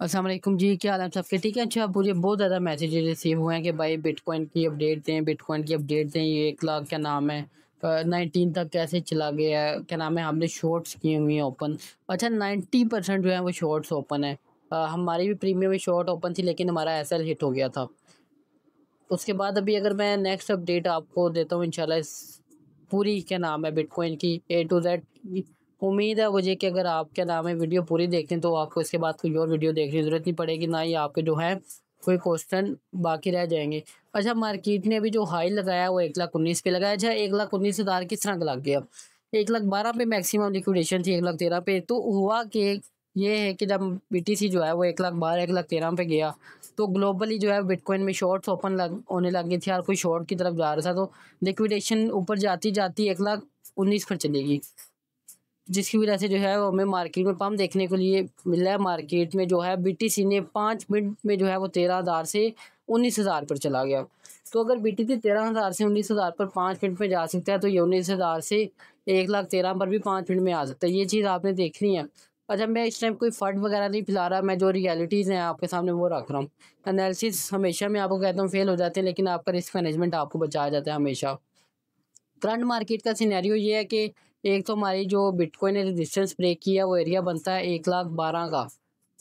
अस्सलाम वालेकुम जी, क्या हाल है सबके? ठीक है। अच्छा, मुझे बहुत ज़्यादा मैसेजेस रिसीव हुए हैं कि भाई बिटकॉइन की अपडेट दें, बिटकॉइन की अपडेट दें। ये 1 लाख क्या नाम है 19 तक कैसे चला गया है, क्या नाम है, हमने शॉर्ट्स की हुई हैं ओपन। अच्छा, 90% जो है वो शॉर्ट्स ओपन है। हमारी भी प्रीमियम में शॉर्ट ओपन थी, लेकिन हमारा एसएल हिट हो गया था। उसके बाद अभी अगर मैं नेक्स्ट अपडेट आपको देता हूँ इंशाल्लाह इस पूरी क्या नाम है बिटकॉइन की ए टू जेड। उम्मीद है मुझे कि अगर आप क्या नाम है वीडियो पूरी देखें तो आपको इसके बाद कोई और वीडियो देखने की ज़रूरत नहीं पड़ेगी, ना ही आपके जो है कोई क्वेश्चन बाकी रह जाएंगे। अच्छा, मार्केट ने अभी जो हाई लगाया वो 1,19,000 पे लगाया। अच्छा, 1,19,000 किस तरह लग गया? 1,12,000 पे मैक्सिमम लिक्विडेशन थी, 1,13,000 पे। तो हुआ कि ये है कि जब बीटीसी जो है वो 1,12,000 1,13,000 पे गया तो ग्लोबली जो है बिटकॉइन में शॉर्ट्स ओपन होने लग गई थी, हर कोई शॉर्ट की तरफ जा रहा था। तो लिक्विडेशन ऊपर जाती जाती 1,19,000 पर चलेगी, जिसकी वजह से जो है वो हमें मार्केट में पम्प देखने के लिए मिला है। मार्केट में जो है बीटीसी ने 5 मिनट में जो है वो 13,000 से 19,000 पर चला गया। तो अगर बीटीसी 13,000 से 19,000 पर 5 मिनट में जा सकता है तो ये 19,000 से 1,13,000 पर भी 5 मिनट में आ सकता है। ये चीज़ आपने देखनी है। अच्छा, मैं इस टाइम कोई फंड वगैरह नहीं फैला रहा, मैं जो रियलिटीज़ हैं आपके सामने वो रख रहा हूँ। एनालिसिस हमेशा मैं आपको कहता हूँ फेल हो जाते हैं, लेकिन आपका रिस्क मैनेजमेंट आपको बचाया जाता है हमेशा। करंट मार्केट का सिनेरियो ये है कि एक तो हमारी जो बिटकॉइन ने रेजिस्टेंस ब्रेक किया वो एरिया बनता है 1,12,000 का।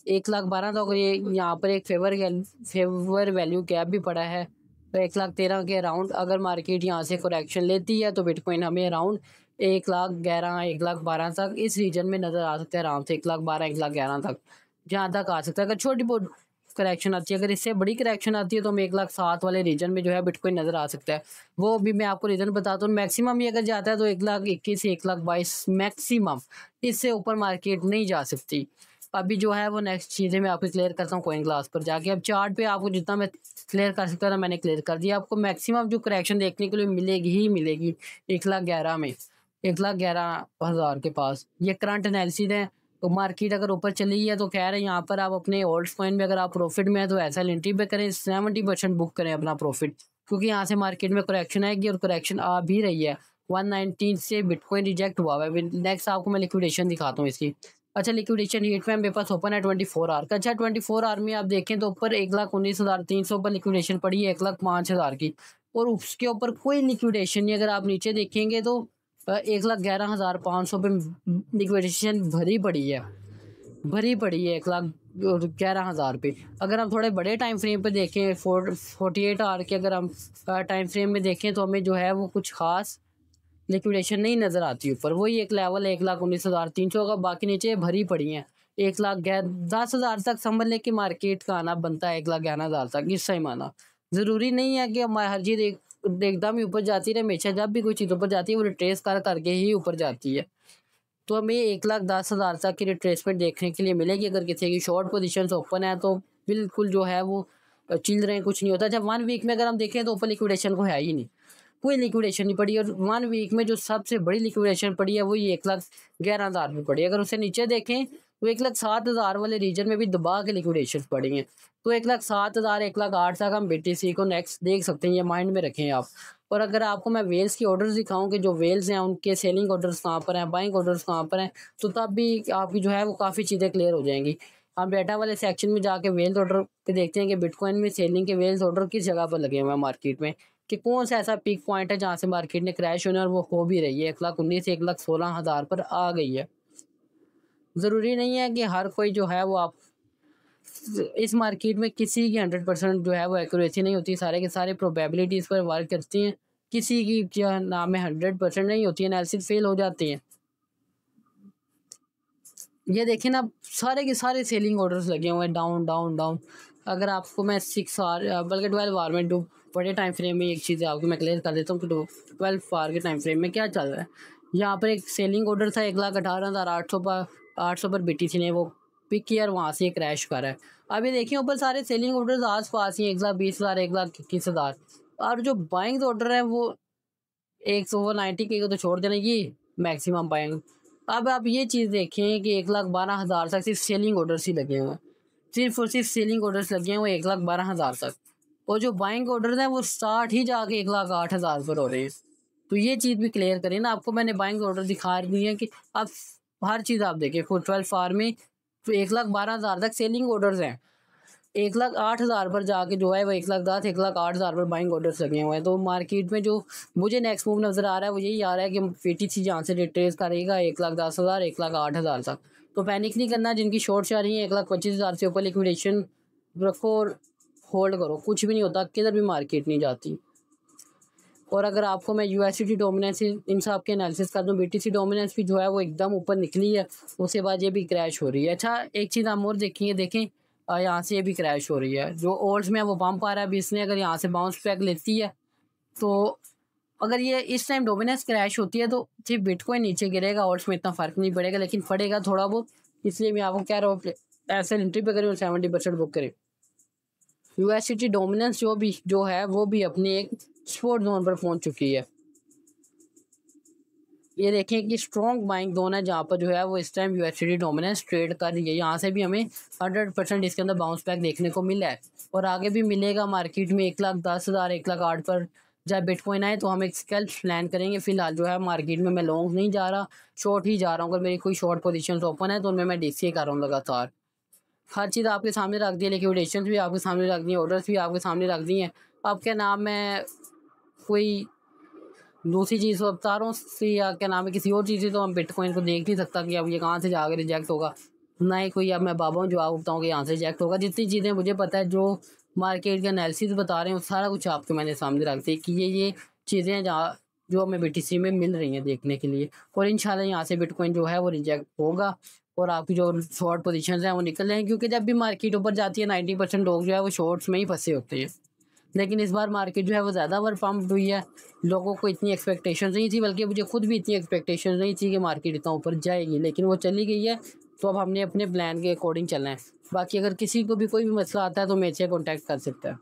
1,12,000 था, ये यहाँ पर एक फेवर वैल्यू गैप भी पड़ा है। तो 1,13,000 के अराउंड अगर मार्केट यहाँ से करेक्शन लेती है तो बिटकॉइन हमें अराउंड 1,11,000 1,12,000 तक इस रीजन में नज़र आ सकता है आराम से। 1,12,000 1,11,000 तक जहाँ तक आ सकता है। अगर छोटी बहुत करेक्शन आती है, अगर इससे बड़ी करेक्शन आती है तो हमें 1,07,000 वाले रीजन में जो है बिटकॉइन नज़र आ सकता है। वो भी मैं आपको रीजन बताता हूँ। मैक्सिमम ये अगर जाता है तो 1,21,000 से 1,22,000 मैक्सिमम, इससे ऊपर मार्केट नहीं जा सकती। अभी जो है वो नेक्स्ट चीज़ें मैं आपको क्लियर करता हूँ कॉइन क्लास पर जाके। अब चार्ट पे आपको जितना मैं क्लियर कर सकता था मैंने क्लियर कर दिया। आपको मैक्सिमम जो करेक्शन देखने के लिए मिलेगी ही मिलेगी 1,11,000 में, 1,11,000 के पास। ये करंट एनालिसिस है। तो मार्केट अगर ऊपर चली है तो कह रहे हैं यहाँ पर आप अपने ओल्ड कॉइन में अगर आप प्रॉफिट में है तो ऐसा एंट्री पे करें, 70% बुक करें अपना प्रॉफिट, क्योंकि यहाँ से मार्केट में करेक्शन आएगी और करेक्शन आ भी रही है। 119 से बिटकॉइन रिजेक्ट हुआ है। नेक्स्ट आपको मैं लिक्विडेशन दिखाता हूँ इसकी। अच्छा, लिक्विडेशन हीट में मेरे पास ओपन है 24 आवर का। अच्छा, 24 आवर में आप देखें तो ऊपर 1,19,300 पर लिक्विडेशन पड़ी है 1,05,000 की, और उसके ऊपर कोई लिक्विडेशन नहीं। अगर आप नीचे देखेंगे तो 1,11,500 पे लिक्विडेशन भरी पड़ी है 1,11,000 पे। अगर हम थोड़े बड़े टाइम फ्रेम पे देखें 48 आवर के अगर हम टाइम फ्रेम में देखें तो हमें जो है वो कुछ खास लिक्विडेशन नहीं नज़र आती ऊपर। वही एक लेवल है 1,19,300 का, बाकी नीचे भरी पड़ी हैं। 1,10,000 तक संभलने की मार्केट का आना बनता है 1,11,000 तक। इस टाइम आना ज़रूरी नहीं है कि हमारी हर चीज़ एकदम ही ऊपर जाती है। हमेशा जब भी कोई चीज़ ऊपर जाती है वो रिट्रेस करके ही ऊपर जाती है। तो हमें 1,10,000 तक की रिट्रेसमेंट देखने के लिए मिलेगी। अगर किसी की शॉर्ट पोजीशन ओपन है तो बिल्कुल जो है वो चिल रहे हैं, कुछ नहीं होता। जब 1 वीक में अगर हम देखें तो ओपन लिक्विडेशन को है ही नहीं, कोई लिक्विडेशन नहीं पड़ी। और 1 वीक में जो सबसे बड़ी लिक्विडेशन पड़ी है वो ये 1,11,000 में पड़ी है। अगर उसे नीचे देखें तो 1,07,000 वाले रीजन में भी दबा के लिक्विडेशन पड़ी हैं। तो 1,07,000 1,08,000 तक हम बीटीसी को नेक्स्ट देख सकते हैं, ये माइंड में रखें आप। और अगर आपको मैं वेल्स की ऑर्डर्स दिखाऊं कि जो वेल्स हैं उनके सेलिंग ऑर्डर्स कहाँ पर हैं, बाइंग ऑर्डर्स कहाँ पर हैं, तो तब भी आपकी जो है वो काफ़ी चीज़ें क्लियर हो जाएंगी। हम डाटा वाले सेक्शन में जाके वेल्स ऑर्डर पे देखते हैं कि बिटकॉइन में सेलिंग के वेल्स ऑर्डर किस जगह पर लगे हुए हैं मार्केट में, कि कौन सा ऐसा पीक पॉइंट है जहाँ से मार्केट ने क्रैश होना और वो हो भी रही है 1,19,000 से 1,16,000 पर आ गई है। ज़रूरी नहीं है कि हर कोई जो है वो आप इस मार्केट में किसी की 100% जो है वो एक्यूरेसी नहीं होती, सारे के सारे प्रोबेबिलिटीज़ पर वर्क करती हैं। किसी की क्या नाम है 100% नहीं होती, एनालिसिस फेल हो जाती हैं। ये देखिए ना, सारे के सारे सेलिंग ऑर्डर्स लगे हुए हैं डाउन डाउन डाउन। अगर आपको मैं 6 आवर बल्कि 12 आवर में बड़े टाइम फ्रेम में एक चीज़ आपको मैं क्लियर कर देता हूँ कि 12 आवर के टाइम फ्रेम में क्या चल रहा है। यहाँ पर एक सेलिंग ऑर्डर था 1,18,800 पर, 800 पर बीटीसी ने वो पिक किया और वहाँ से ये क्रैश करा है। अभी देखिए ऊपर सारे सेलिंग ऑर्डर्स आस पास ही 1,20,000 1,21,000, और जो बाइंग ऑर्डर है वो 190 के को तो छोड़ देना, ये मैक्सिमम बाइंग। अब आप ये चीज़ देखें कि 1,12,000 तक सिर्फ सेलिंग ऑर्डर्स ही लगे हुए हैं, सिर्फ और सिर्फ सेलिंग ऑर्डर्स लगे हैं वो 1,12,000 तक। और जो बाइंग ऑर्डर्स हैं वो स्टार्ट ही जाके 1,08,000 पर हो रहे हैं। तो ये चीज़ भी क्लियर करें ना। आपको मैंने बाइंग ऑर्डर दिखा दी है कि आप हर चीज़ आप देखें खुद 12 आवर में तो 1,12,000 तक सेलिंग ऑर्डर्स हैं। 1,08,000 पर जाके जो है वो 1,10,000 1,08,000 पर बाइंग ऑर्डर्स लगे हुए हैं। तो मार्केट में जो मुझे नेक्स्ट मूव नज़र आ रहा है वो यही आ रहा है कि पीटीसी जहाँ से रिट्रेस करेगा 1,10,000 1,08,000 तक। तो पैनिक नहीं करना, जिनकी शॉर्ट आ रही है 1,25,000 से ऊपर लिक्विडेशन रखो और होल्ड करो, कुछ भी नहीं होता, किधर भी मार्केट नहीं जाती। और अगर आपको मैं यूएसडी डोमिनेंस इन सब के एनालिसिस कर दूँ, बीटीसी डोमिनेंस भी जो है वो एकदम ऊपर निकली है, उसके बाद ये भी क्रैश हो रही है। अच्छा एक चीज़ हम और देखें यहाँ से ये भी क्रैश हो रही है, जो ओल्ड्स में वो पम्प आ रहा है। अभी इसने अगर यहाँ से बाउंस बैक लेती है तो अगर ये इस टाइम डोमिनेंस क्रैश होती है तो सिर्फ बिटकॉइन नीचे गिरेगा, ओल्ड्स में इतना फ़र्क नहीं पड़ेगा, लेकिन पड़ेगा थोड़ा बहुत। इसलिए मैं आपको कह रहा हूँ ऐसे एंट्री पे करें और 70% बुक करें। यूएसडी डोमिनेंस जो है वो भी अपने एक सपोर्ट जोन पर पहुंच चुकी है। ये देखें कि स्ट्रॉन्ग बाइंग जोन है जहाँ पर जो है वो इस टाइम यूएसडी डोमिनेंस ट्रेड कर रही है। यहाँ से भी हमें 100% इसके अंदर बाउंस बैक देखने को मिला है और आगे भी मिलेगा। मार्केट में 1,10,000 1,08,000 पर जब बिटकॉइन आए तो हम एक स्कैल्प प्लान करेंगे। फिलहाल जो है मार्केट में मैं लॉन्ग नहीं जा रहा, शॉर्ट ही जा रहा हूँ। अगर मेरी कोई शॉर्ट पोजीशन ओपन है तो उनमें मैं डीसीए कर रहा हूँ लगातार। हर चीज़ आपके सामने रख दी है, लिक्विडेशन भी आपके सामने रख दी है, ऑर्डर्स भी आपके सामने रख दी हैं। आपके नाम में कोई दूसरी चीज़ बता रहा हूँ या क्या नाम है किसी और चीज़ से तो हम बिटकॉइन को देख नहीं सकता कि अब ये कहाँ से जाकर रिजेक्ट होगा। ना ही कोई अब मैं बाबा हूँ जो आपको बताऊँ कि यहाँ से रिजेक्ट होगा। जितनी चीज़ें मुझे पता है, जो मार्केट के एनालिसिस बता रहे हैं, सारा कुछ आपके मैंने सामने रख दी कि ये चीज़ें हैं जहाँ जो हमें बीटीसी में मिल रही हैं देखने के लिए। और इंशाल्लाह यहाँ से बिटकॉइन जो है वो रिजेक्ट होगा और आपकी जो शॉर्ट पोजीशंस हैं वो निकल जाएंगी, क्योंकि जब भी मार्केट ऊपर जाती है 90% लोग जो है वो शॉर्ट्स में ही फंसे होते हैं। लेकिन इस बार मार्केट जो है वो ज़्यादा बार पम्प हुई है। लोगों को इतनी एक्सपेक्टेशन नहीं थी, बल्कि मुझे खुद भी इतनी एक्सपेक्टेशन नहीं थी कि मार्केट इतना ऊपर जाएगी, लेकिन वो चली गई है। तो अब हमने अपने प्लान के अकॉर्डिंग चलना है। बाकी अगर किसी को भी कोई भी मसला आता है तो मेरे से कॉन्टैक्ट कर सकता है।